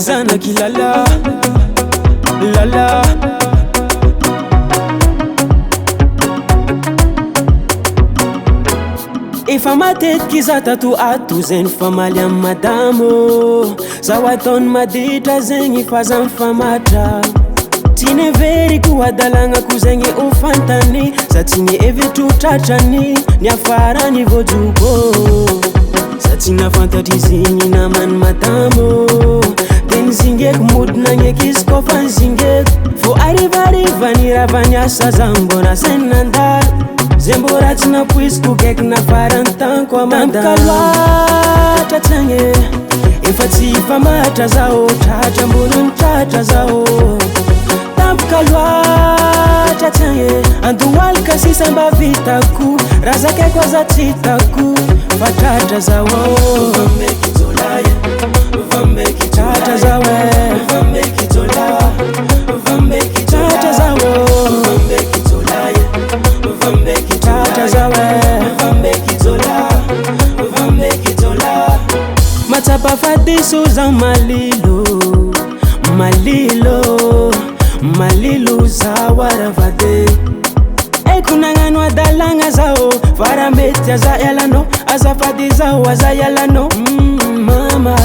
zanaki lala lala. Efa matetiky za tato ato zegny famaly amy madamo. Zaho ataony maditra zegny fa za mifamatra. Tsy neveriko adalagnako zegny ho fantany. Za tsy nievitro tratrany ny afarany voajobo. Za tsy nafantatry zegny namany madamo. De nizingeko modina gneky izy kofa nizingeko. Fô arivariva nirava niasa za mbona sainy nandalo. Zay mbora tsy napoiziko kaiky nafarany tanko amandalo. Loatra tsagny efa tsy famatra zaho. Tratra ambony tratra zaho. Tampoka loatra tsagny andohalika sisa mba vitako. Raha zakaiko aza tsy hitako fa tratra zaho. Tratra zaho tratra zaho. Matsapa fadiso za malilo malilo malilo za waravade. Eko nagnano adalagna zao fara mety aza yalano. Azafady zao aza yalano. Mama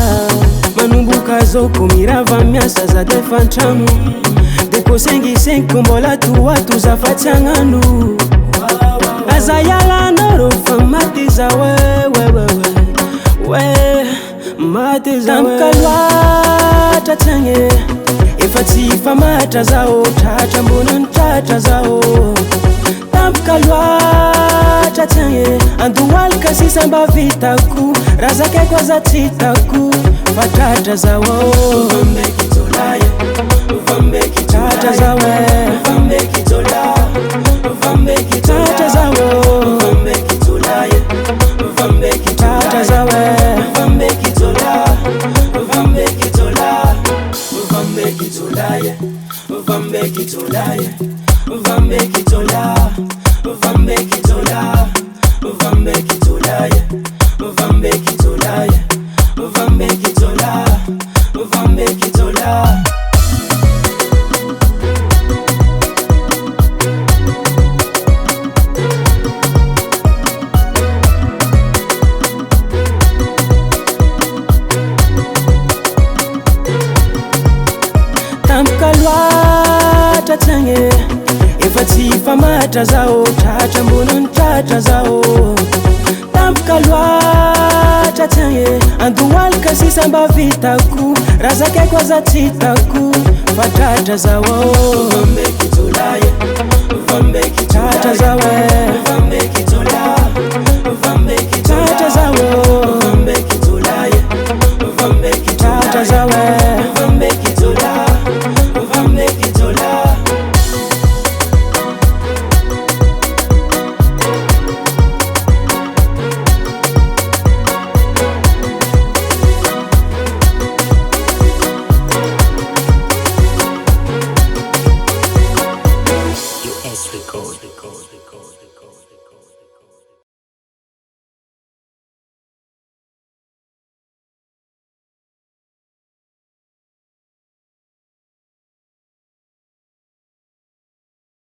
manomboka zoko mirava miasa za defa ntragno. De ko sengisengo mbola toato za fa tsy agnano. Aza yalano ro fa maty za we maty za tampoka loatra tsagny efa tsy famatra zaho. Tratra ambony tratra zaho. Tampoka loatra tsagny andohalika sisa mba vitako. Raha zakaiko aza tsy hitako fa tratra zaho. Tratra zaho tratra zaho. Tratra zaho tampoka loatra tsagny efa tsy famatra zaho. Tratra ambony tratra zaho. Tampoka loatra tsagny andohalika sisa mba vitako. Raha zakaiko aza tsy hitako fa tratra zaho. Tratra zaho